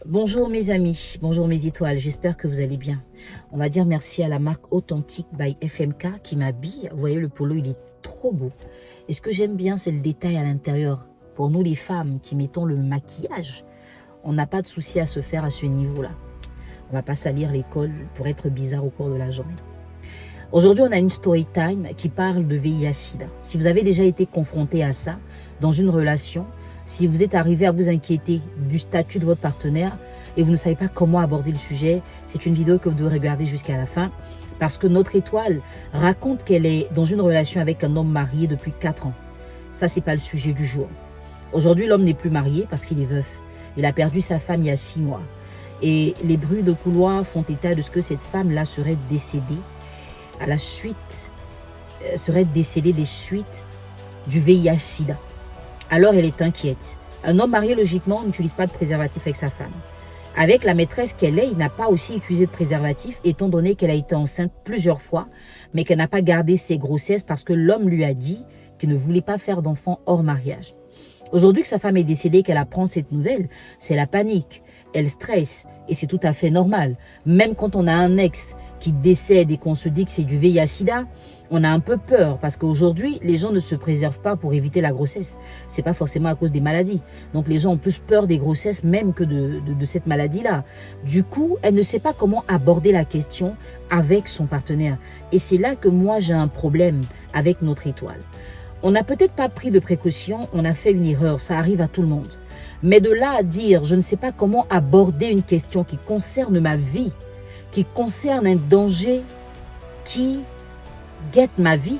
Bonjour mes amis, bonjour mes étoiles, j'espère que vous allez bien. On va dire merci à la marque Authentique by FMK qui m'habille. Vous voyez le polo, il est trop beau. Et ce que j'aime bien, c'est le détail à l'intérieur. Pour nous les femmes qui mettons le maquillage, on n'a pas de souci à se faire à ce niveau-là. On ne va pas salir l'école pour être bizarre au cours de la journée. Aujourd'hui, on a une story time qui parle de VIH-Sida. Si vous avez déjà été confronté à ça dans une relation, si vous êtes arrivé à vous inquiéter du statut de votre partenaire et vous ne savez pas comment aborder le sujet, c'est une vidéo que vous devez regarder jusqu'à la fin parce que notre étoile raconte qu'elle est dans une relation avec un homme marié depuis 4 ans. Ça, c'est pas le sujet du jour. Aujourd'hui, l'homme n'est plus marié parce qu'il est veuf. Il a perdu sa femme il y a 6 mois. Et les bruits de couloir font état de ce que cette femme-là serait décédée à la suite, serait décédée des suites du VIH-Sida. Alors elle est inquiète. Un homme marié, logiquement, n'utilise pas de préservatif avec sa femme. Avec la maîtresse qu'elle est, il n'a pas aussi utilisé de préservatif, étant donné qu'elle a été enceinte plusieurs fois, mais qu'elle n'a pas gardé ses grossesses parce que l'homme lui a dit qu'il ne voulait pas faire d'enfant hors mariage. Aujourd'hui que sa femme est décédée, qu'elle apprend cette nouvelle, c'est la panique. Elle stresse et c'est tout à fait normal. Même quand on a un ex qui décède et qu'on se dit que c'est du VIH-Sida, on a un peu peur parce qu'aujourd'hui, les gens ne se préservent pas pour éviter la grossesse. Ce n'est pas forcément à cause des maladies. Donc les gens ont plus peur des grossesses même que de cette maladie-là. Du coup, elle ne sait pas comment aborder la question avec son partenaire. Et c'est là que moi, j'ai un problème avec notre étoile. On n'a peut-être pas pris de précautions, on a fait une erreur, ça arrive à tout le monde. Mais de là à dire, je ne sais pas comment aborder une question qui concerne ma vie, qui concerne un danger qui guette ma vie,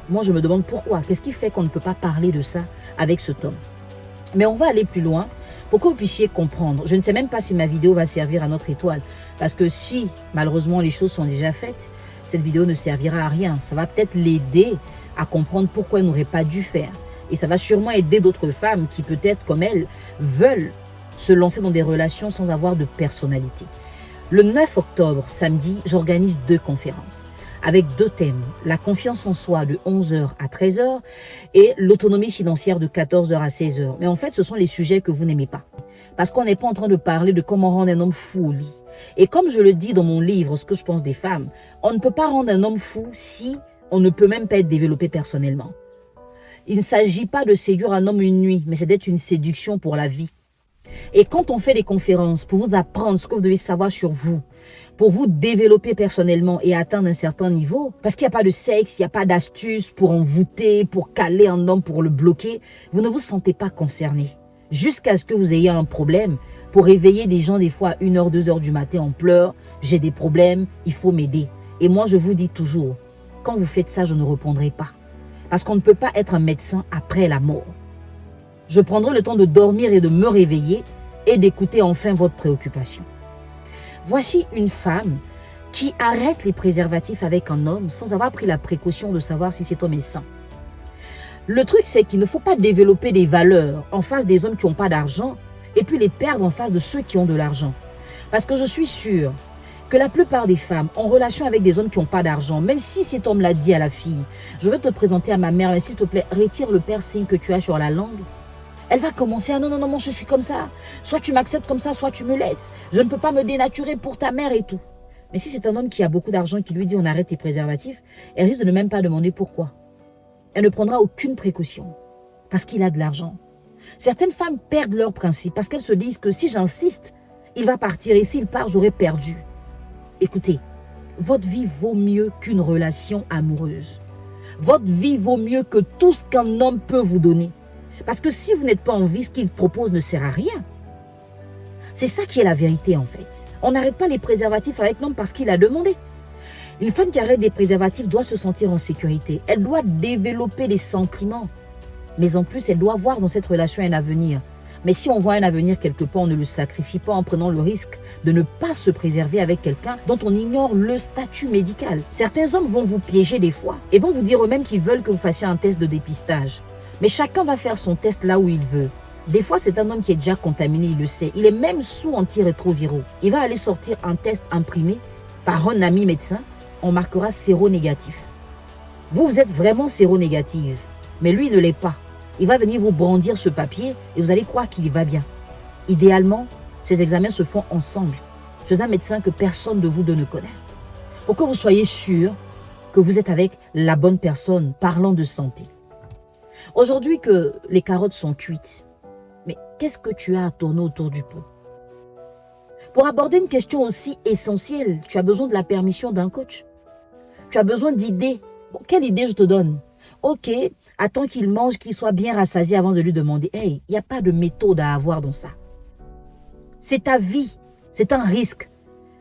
moi je me demande pourquoi. Qu'est-ce qui fait qu'on ne peut pas parler de ça avec cet homme? Mais on va aller plus loin pour que vous puissiez comprendre. Je ne sais même pas si ma vidéo va servir à notre étoile. Parce que si malheureusement les choses sont déjà faites, cette vidéo ne servira à rien. Ça va peut-être l'aider à comprendre pourquoi elle n'aurait pas dû faire. Et ça va sûrement aider d'autres femmes qui peut-être comme elle veulent se lancer dans des relations sans avoir de personnalité. Le 9 octobre, samedi, j'organise 2 conférences avec 2 thèmes. La confiance en soi de 11h à 13h et l'autonomie financière de 14h à 16h. Mais en fait, ce sont les sujets que vous n'aimez pas. Parce qu'on n'est pas en train de parler de comment rendre un homme fou au lit. Et comme je le dis dans mon livre, ce que je pense des femmes, on ne peut pas rendre un homme fou si on ne peut même pas être développé personnellement. Il ne s'agit pas de séduire un homme une nuit, mais c'est d'être une séduction pour la vie. Et quand on fait des conférences pour vous apprendre ce que vous devez savoir sur vous, pour vous développer personnellement et atteindre un certain niveau, parce qu'il n'y a pas de sexe, il n'y a pas d'astuce pour envoûter, pour caler un homme, pour le bloquer, vous ne vous sentez pas concerné. Jusqu'à ce que vous ayez un problème, pour réveiller des gens des fois à 1h, 2h du matin en pleurs, j'ai des problèmes, il faut m'aider. Et moi je vous dis toujours, quand vous faites ça, je ne répondrai pas. Parce qu'on ne peut pas être un médecin après la mort. Je prendrai le temps de dormir et de me réveiller et d'écouter enfin votre préoccupation. Voici une femme qui arrête les préservatifs avec un homme sans avoir pris la précaution de savoir si cet homme est sain. Le truc, c'est qu'il ne faut pas développer des valeurs en face des hommes qui n'ont pas d'argent et puis les perdre en face de ceux qui ont de l'argent. Parce que je suis sûre que la plupart des femmes en relation avec des hommes qui n'ont pas d'argent, même si cet homme l'a dit à la fille, je vais te présenter à ma mère, mais s'il te plaît, retire le piercing que tu as sur la langue. Elle va commencer à non, moi je suis comme ça. Soit tu m'acceptes comme ça, soit tu me laisses. Je ne peux pas me dénaturer pour ta mère et tout. Mais si c'est un homme qui a beaucoup d'argent et qui lui dit on arrête tes préservatifs, elle risque de ne même pas demander pourquoi. Elle ne prendra aucune précaution parce qu'il a de l'argent. Certaines femmes perdent leur principe parce qu'elles se disent que si j'insiste, il va partir et s'il part, j'aurai perdu. Écoutez, votre vie vaut mieux qu'une relation amoureuse. Votre vie vaut mieux que tout ce qu'un homme peut vous donner. Parce que si vous n'êtes pas en vie, ce qu'il propose ne sert à rien. C'est ça qui est la vérité en fait. On n'arrête pas les préservatifs avec l'homme parce qu'il a demandé. Une femme qui arrête des préservatifs doit se sentir en sécurité. Elle doit développer des sentiments. Mais en plus, elle doit voir dans cette relation un avenir. Mais si on voit un avenir quelque part, on ne le sacrifie pas en prenant le risque de ne pas se préserver avec quelqu'un dont on ignore le statut médical. Certains hommes vont vous piéger des fois et vont vous dire eux-mêmes qu'ils veulent que vous fassiez un test de dépistage. Mais chacun va faire son test là où il veut. Des fois, c'est un homme qui est déjà contaminé, il le sait. Il est même sous antirétroviraux. Il va aller sortir un test imprimé par un ami médecin. On marquera séronégatif. Vous êtes vraiment séronégative, mais lui ne l'est pas. Il va venir vous brandir ce papier et vous allez croire qu'il va bien. Idéalement, Ces examens se font ensemble, chez un médecin que personne de vous deux ne connaît. Pour que vous soyez sûr que vous êtes avec la bonne personne parlant de santé. Aujourd'hui que les carottes sont cuites, mais qu'est-ce que tu as à tourner autour du pot? Pour aborder une question aussi essentielle, tu as besoin de la permission d'un coach. Tu as besoin d'idées. Bon, quelle idée je te donne? Ok, attends qu'il mange, qu'il soit bien rassasié avant de lui demander. Hey, il n'y a pas de méthode à avoir dans ça. C'est ta vie, c'est un risque.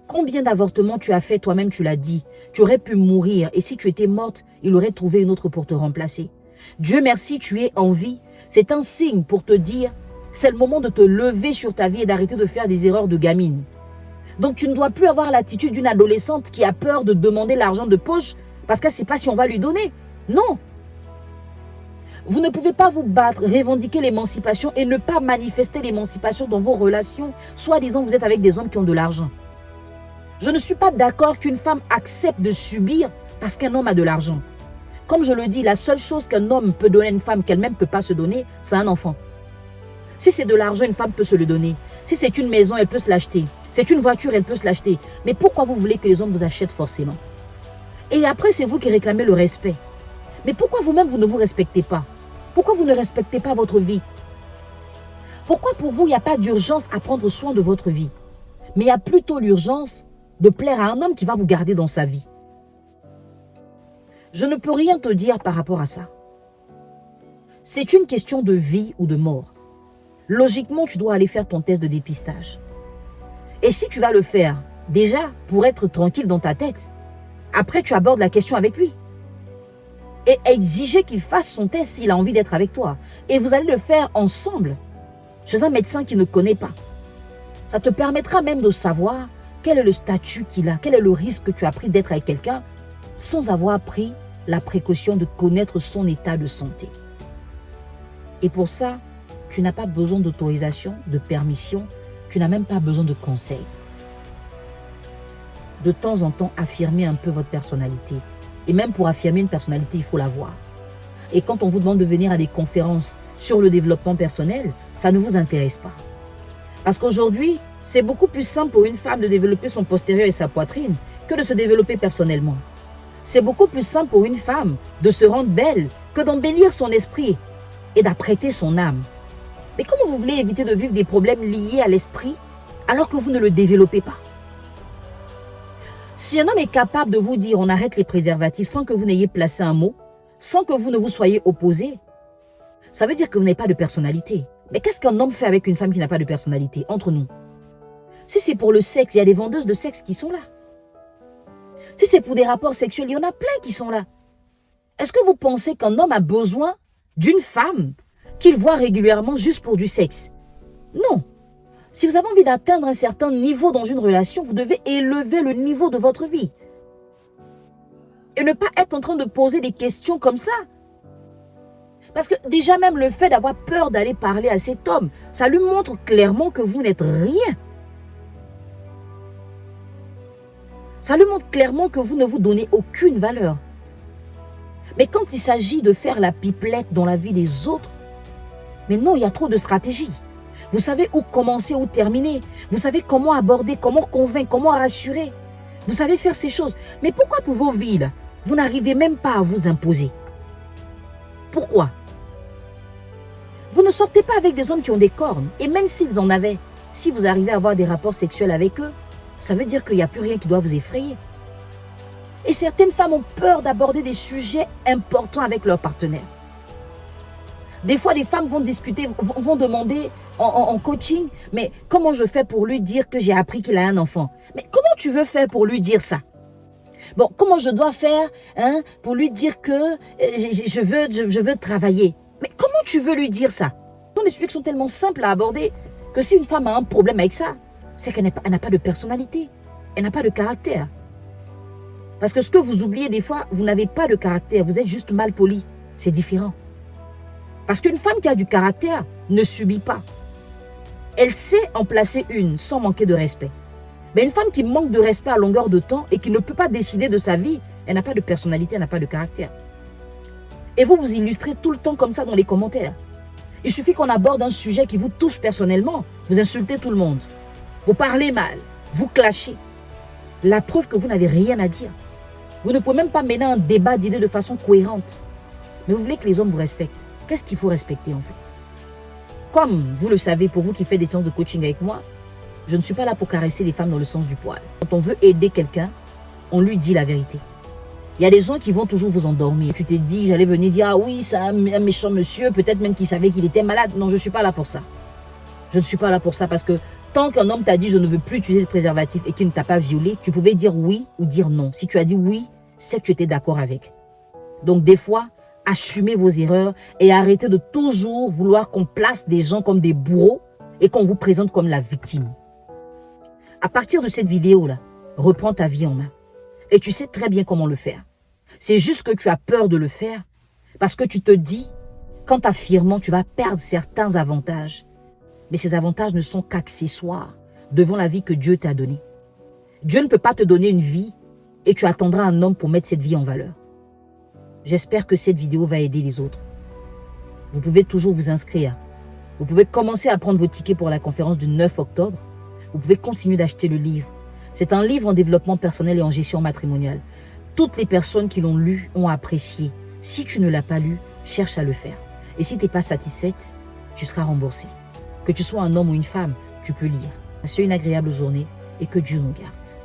Combien d'avortements tu as fait, toi-même tu l'as dit. Tu aurais pu mourir et si tu étais morte, il aurait trouvé une autre pour te remplacer. Dieu merci, tu es en vie. C'est un signe pour te dire, c'est le moment de te lever sur ta vie et d'arrêter de faire des erreurs de gamine. Donc tu ne dois plus avoir l'attitude d'une adolescente qui a peur de demander l'argent de poche parce qu'elle ne sait pas si on va lui donner. Non. Vous ne pouvez pas vous battre, revendiquer l'émancipation et ne pas manifester l'émancipation dans vos relations. Soi-disant, vous êtes avec des hommes qui ont de l'argent. Je ne suis pas d'accord qu'une femme accepte de subir parce qu'un homme a de l'argent. Comme je le dis, la seule chose qu'un homme peut donner à une femme qu'elle-même ne peut pas se donner, c'est un enfant. Si c'est de l'argent, une femme peut se le donner. Si c'est une maison, elle peut se l'acheter. C'est une voiture, elle peut se l'acheter. Mais pourquoi vous voulez que les hommes vous achètent forcément? Et après, c'est vous qui réclamez le respect. Mais pourquoi vous-même, vous ne vous respectez pas? Pourquoi vous ne respectez pas votre vie? Pourquoi pour vous, il n'y a pas d'urgence à prendre soin de votre vie? Mais il y a plutôt l'urgence de plaire à un homme qui va vous garder dans sa vie. Je ne peux rien te dire par rapport à ça. C'est une question de vie ou de mort. Logiquement, tu dois aller faire ton test de dépistage. Et si tu vas le faire, déjà, pour être tranquille dans ta tête, après tu abordes la question avec lui. Et exiger qu'il fasse son test s'il a envie d'être avec toi. Et vous allez le faire ensemble, chez un médecin qui ne connaît pas. Ça te permettra même de savoir quel est le statut qu'il a, quel est le risque que tu as pris d'être avec quelqu'un sans avoir pris la précaution de connaître son état de santé. Et pour ça, tu n'as pas besoin d'autorisation, de permission, tu n'as même pas besoin de conseils. De temps en temps, affirmez un peu votre personnalité. Et même pour affirmer une personnalité, il faut la voir. Et quand on vous demande de venir à des conférences sur le développement personnel, ça ne vous intéresse pas. Parce qu'aujourd'hui, c'est beaucoup plus simple pour une femme de développer son postérieur et sa poitrine que de se développer personnellement. C'est beaucoup plus simple pour une femme de se rendre belle que d'embellir son esprit et d'apprêter son âme. Mais comment vous voulez éviter de vivre des problèmes liés à l'esprit alors que vous ne le développez pas? Si un homme est capable de vous dire on arrête les préservatifs sans que vous n'ayez placé un mot, sans que vous ne vous soyez opposé, ça veut dire que vous n'avez pas de personnalité. Mais qu'est-ce qu'un homme fait avec une femme qui n'a pas de personnalité, entre nous? Si c'est pour le sexe, il y a des vendeuses de sexe qui sont là. Si c'est pour des rapports sexuels, il y en a plein qui sont là. Est-ce que vous pensez qu'un homme a besoin d'une femme qu'il voit régulièrement juste pour du sexe? Non. Si vous avez envie d'atteindre un certain niveau dans une relation, vous devez élever le niveau de votre vie. Et ne pas être en train de poser des questions comme ça. Parce que déjà même le fait d'avoir peur d'aller parler à cet homme, ça lui montre clairement que vous n'êtes rien. Ça lui montre clairement que vous ne vous donnez aucune valeur. Mais quand il s'agit de faire la pipelette dans la vie des autres, mais non, il y a trop de stratégies. Vous savez où commencer, où terminer. Vous savez comment aborder, comment convaincre, comment rassurer. Vous savez faire ces choses. Mais pourquoi pour vos vies, là, vous n'arrivez même pas à vous imposer? Pourquoi? Vous ne sortez pas avec des hommes qui ont des cornes. Et même s'ils en avaient, si vous arrivez à avoir des rapports sexuels avec eux, ça veut dire qu'il n'y a plus rien qui doit vous effrayer. Et certaines femmes ont peur d'aborder des sujets importants avec leur partenaire. Des fois, les femmes vont discuter, vont demander en coaching, mais comment je fais pour lui dire que j'ai appris qu'il a un enfant? Mais comment tu veux faire pour lui dire ça? Bon, comment je dois faire pour lui dire que je veux travailler? Mais comment tu veux lui dire ça? Ce sont des sujets qui sont tellement simples à aborder que si une femme a un problème avec ça, c'est qu'elle n'a pas de personnalité, elle n'a pas de caractère. Parce que ce que vous oubliez des fois, vous n'avez pas de caractère, vous êtes juste mal poli, c'est différent. Parce qu'une femme qui a du caractère ne subit pas. Elle sait en placer une sans manquer de respect. Mais une femme qui manque de respect à longueur de temps et qui ne peut pas décider de sa vie, elle n'a pas de personnalité, elle n'a pas de caractère. Et vous vous illustrez tout le temps comme ça dans les commentaires. Il suffit qu'on aborde un sujet qui vous touche personnellement, vous insultez tout le monde. vous parlez mal, vous clashez. La preuve que vous n'avez rien à dire. Vous ne pouvez même pas mener un débat d'idées de façon cohérente. Mais vous voulez que les hommes vous respectent. Qu'est-ce qu'il faut respecter en fait? Comme vous le savez, pour vous qui faites des séances de coaching avec moi, je ne suis pas là pour caresser les femmes dans le sens du poil. Quand on veut aider quelqu'un, on lui dit la vérité. Il y a des gens qui vont toujours vous endormir. Tu t'es dit, j'allais venir dire, ah oui, c'est un méchant monsieur, peut-être même qu'il savait qu'il était malade. Non, je ne suis pas là pour ça. Je ne suis pas là pour ça parce que tant qu'un homme t'a dit, je ne veux plus utiliser de préservatif et qu'il ne t'a pas violé, tu pouvais dire oui ou dire non. Si tu as dit oui, c'est que tu étais d'accord avec. Donc des fois, assumez vos erreurs et arrêtez de toujours vouloir qu'on place des gens comme des bourreaux et qu'on vous présente comme la victime. À partir de cette vidéo-là, reprends ta vie en main. Et tu sais très bien comment le faire. C'est juste que tu as peur de le faire parce que tu te dis qu'en t'affirmant, tu vas perdre certains avantages. Mais ces avantages ne sont qu'accessoires devant la vie que Dieu t'a donnée. Dieu ne peut pas te donner une vie et tu attendras un homme pour mettre cette vie en valeur. J'espère que cette vidéo va aider les autres. Vous pouvez toujours vous inscrire. Vous pouvez commencer à prendre vos tickets pour la conférence du 9 octobre. Vous pouvez continuer d'acheter le livre. C'est un livre en développement personnel et en gestion matrimoniale. Toutes les personnes qui l'ont lu ont apprécié. Si tu ne l'as pas lu, cherche à le faire. Et si tu n'es pas satisfaite, tu seras remboursé. Que tu sois un homme ou une femme, tu peux lire. Passe une agréable journée et que Dieu nous garde.